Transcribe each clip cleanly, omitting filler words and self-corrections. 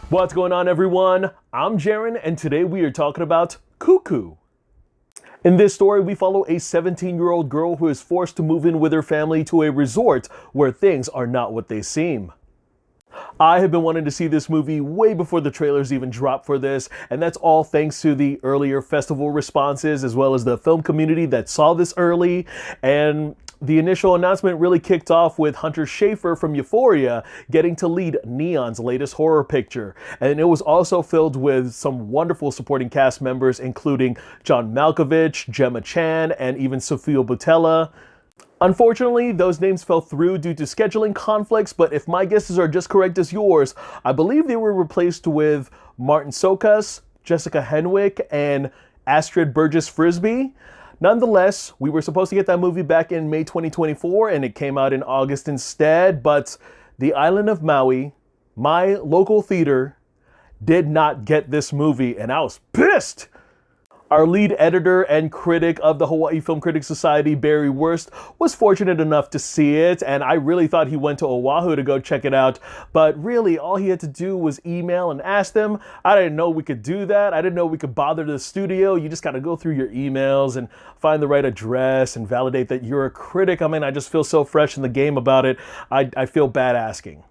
What's going on, everyone? I'm Jaren, and today we are talking about CUCKOO. In this story, we follow a 17-year-old girl who is forced to move in with her family to a resort where things are not what they seem. I have been wanting to see this movie way before the trailers even dropped for this, and that's all thanks to the earlier festival responses as well as the film community that saw this early. And the initial announcement really kicked off with Hunter Schafer from Euphoria getting to lead Neon's latest horror picture. And it was also filled with some wonderful supporting cast members, including John Malkovich, Gemma Chan, and even Sofia Boutella. Unfortunately, those names fell through due to scheduling conflicts, but if my guesses are just correct as yours, I believe they were replaced with Martin Sokas, Jessica Henwick, and Astrid Burgess Frisbee. Nonetheless, we were supposed to get that movie back in May 2024, and it came out in August instead, but the island of Maui, my local theater, did not get this movie, and I was pissed! Our lead editor and critic of the Hawaii Film Critics Society, Barry Wurst, was fortunate enough to see it, and I really thought he went to Oahu to go check it out, but really all he had to do was email and ask them. I didn't know we could do that. I didn't know we could bother the studio. You just gotta go through your emails and find the right address and validate that you're a critic. I mean, I just feel so fresh in the game about it. I feel bad asking.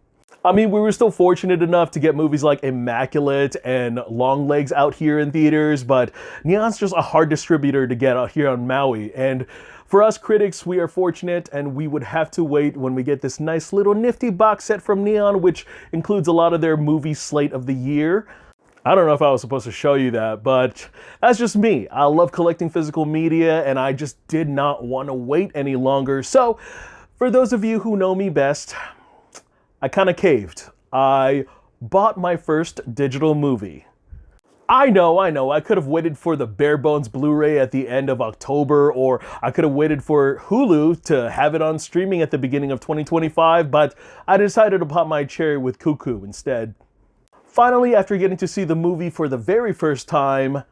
I mean, we were still fortunate enough to get movies like Immaculate and Longlegs out here in theaters, but Neon's just a hard distributor to get out here on Maui. And for us critics, we are fortunate, and we would have to wait when we get this nice little nifty box set from Neon, which includes a lot of their movie slate of the year. I don't know if I was supposed to show you that, but that's just me. I love collecting physical media, and I just did not want to wait any longer. So, for those of you who know me best, I kind of caved. I bought my first digital movie. I know, I could have waited for the bare bones Blu-ray at the end of October, or I could have waited for Hulu to have it on streaming at the beginning of 2025, but I decided to pop my cherry with CUCKOO instead. Finally, after getting to see the movie for the very first time,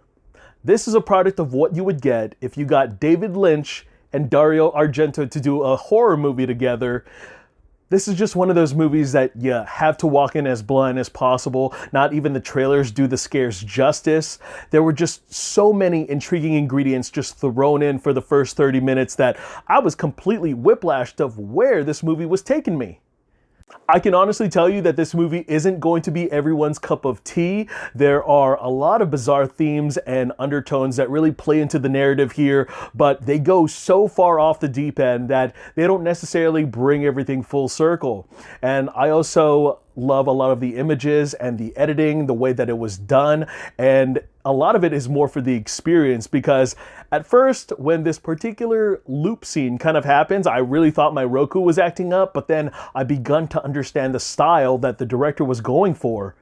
this is a product of what you would get if you got David Lynch and Dario Argento to do a horror movie together. This is just one of those movies that you have to walk in as blind as possible. Not even the trailers do the scares justice. There were just so many intriguing ingredients just thrown in for the first 30 minutes that I was completely whiplashed of where this movie was taking me. I can honestly tell you that this movie isn't going to be everyone's cup of tea. There are a lot of bizarre themes and undertones that really play into the narrative here, but they go so far off the deep end that they don't necessarily bring everything full circle. And I also love a lot of the images and the editing, the way that it was done, and a lot of it is more for the experience, because at first when this particular loop scene kind of happens, I really thought my Roku was acting up, but then I begun to understand the style that the director was going for.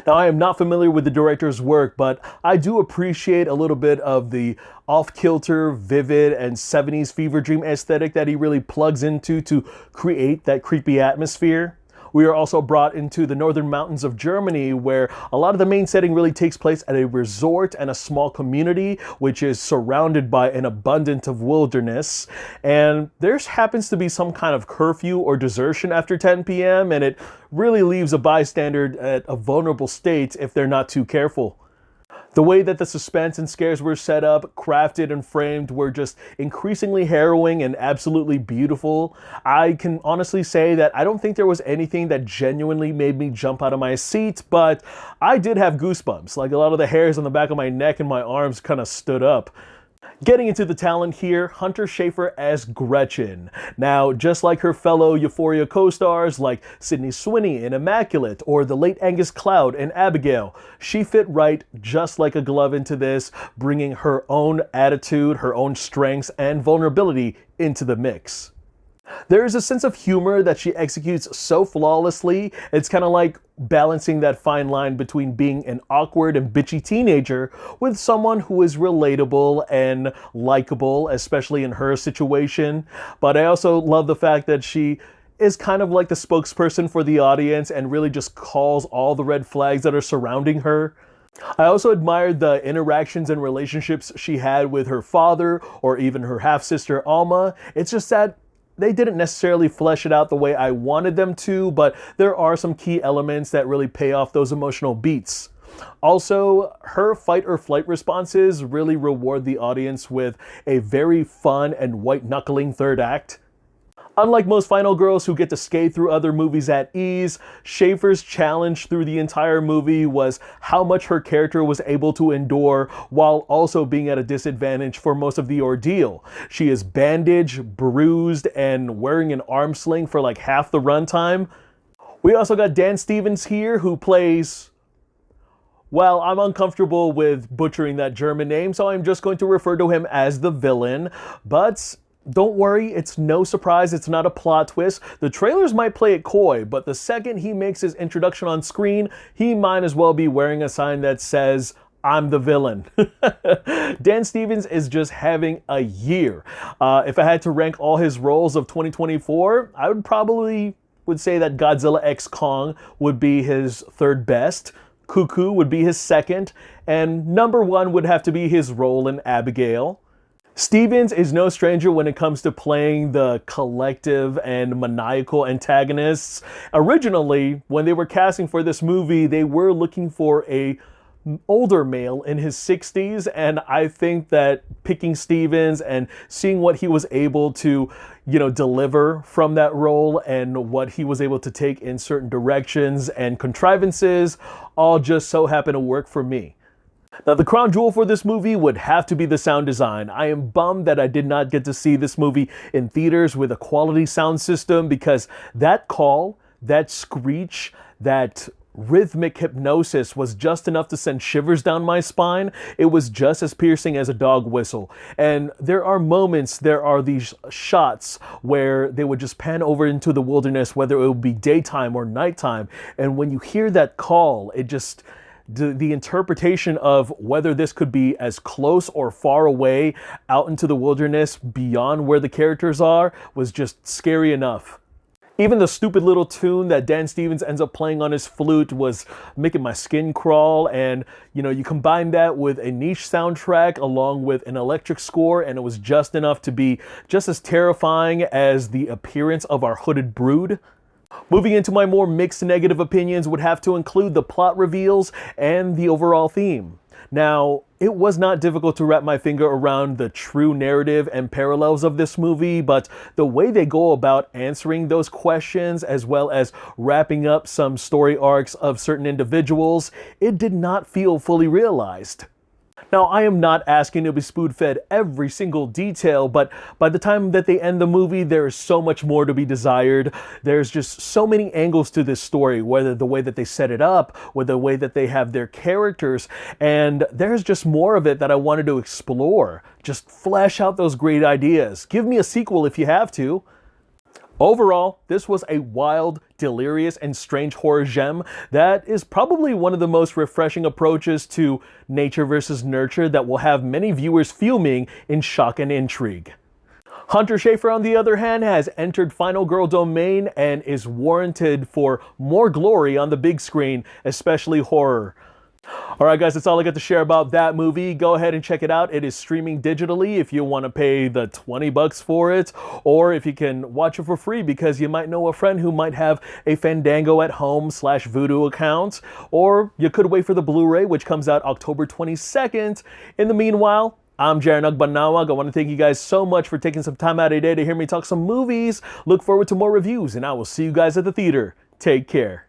Now, I am not familiar with the director's work, but I do appreciate a little bit of the off-kilter, vivid, and 70s fever dream aesthetic that he really plugs into to create that creepy atmosphere. We are also brought into the northern mountains of Germany, where a lot of the main setting really takes place at a resort and a small community, which is surrounded by an abundance of wilderness. And there happens to be some kind of curfew or desertion after 10 p.m., and it really leaves a bystander at a vulnerable state if they're not too careful. The way that the suspense and scares were set up, crafted, and framed were just increasingly harrowing and absolutely beautiful. I can honestly say that I don't think there was anything that genuinely made me jump out of my seat, but I did have goosebumps. Like, a lot of the hairs on the back of my neck and my arms kind of stood up. Getting into the talent here, Hunter Schafer as Gretchen. Now, just like her fellow Euphoria co-stars like Sydney Sweeney in Immaculate or the late Angus Cloud in Abigail, she fit right just like a glove into this, bringing her own attitude, her own strengths, and vulnerability into the mix. There is a sense of humor that she executes so flawlessly. It's kind of like balancing that fine line between being an awkward and bitchy teenager with someone who is relatable and likable, especially in her situation. But I also love the fact that she is kind of like the spokesperson for the audience and really just calls all the red flags that are surrounding her. I also admired the interactions and relationships she had with her father or even her half-sister Alma. It's just that they didn't necessarily flesh it out the way I wanted them to, but there are some key elements that really pay off those emotional beats. Also, her fight or flight responses really reward the audience with a very fun and white-knuckling third act. Unlike most final girls who get to skate through other movies at ease, Schaefer's challenge through the entire movie was how much her character was able to endure while also being at a disadvantage for most of the ordeal. She is bandaged, bruised, and wearing an arm sling for like half the runtime. We also got Dan Stevens here, who plays... Well, I'm uncomfortable with butchering that German name, so I'm just going to refer to him as the villain, but don't worry, it's no surprise, it's not a plot twist. The trailers might play it coy, but the second he makes his introduction on screen, he might as well be wearing a sign that says, "I'm the villain." Dan Stevens is just having a year. If I had to rank all his roles of 2024, I would say that Godzilla x Kong would be his third best. CUCKOO would be his second, and number one would have to be his role in Abigail. Stevens is no stranger when it comes to playing the collective and maniacal antagonists. Originally, when they were casting for this movie, they were looking for a older male in his 60s, and I think that picking Stevens and seeing what he was able to, deliver from that role and what he was able to take in certain directions and contrivances all just so happened to work for me. Now, the crown jewel for this movie would have to be the sound design. I am bummed that I did not get to see this movie in theaters with a quality sound system, because that call, that screech, that rhythmic hypnosis was just enough to send shivers down my spine. It was just as piercing as a dog whistle. And there are these shots where they would just pan over into the wilderness, whether it would be daytime or nighttime. And when you hear that call, it just... The interpretation of whether this could be as close or far away out into the wilderness beyond where the characters are was just scary enough. Even the stupid little tune that Dan Stevens ends up playing on his flute was making my skin crawl, and you combine that with a niche soundtrack along with an electric score, and it was just enough to be just as terrifying as the appearance of our hooded brood. Moving into my more mixed negative opinions would have to include the plot reveals and the overall theme. Now, it was not difficult to wrap my finger around the true narrative and parallels of this movie, but the way they go about answering those questions, as well as wrapping up some story arcs of certain individuals, it did not feel fully realized. Now, I am not asking to be spoon-fed every single detail, but by the time that they end the movie, there is so much more to be desired. There's just so many angles to this story, whether the way that they set it up, or the way that they have their characters, and there's just more of it that I wanted to explore. Just flesh out those great ideas. Give me a sequel if you have to. Overall, this was a wild, delirious, and strange horror gem that is probably one of the most refreshing approaches to nature versus nurture that will have many viewers fuming in shock and intrigue. Hunter Schafer, on the other hand, has entered final girl domain and is warranted for more glory on the big screen, especially horror. Alright guys, that's all I got to share about that movie. Go ahead and check it out. It is streaming digitally if you want to pay the $20 for it, or if you can watch it for free because you might know a friend who might have a Fandango at home / Voodoo account, or you could wait for the Blu-ray, which comes out October 22nd. In the meanwhile, I'm Jaren Ugbanawag. I want to thank you guys so much for taking some time out of your day to hear me talk some movies. Look forward to more reviews, and I will see you guys at the theater. Take care.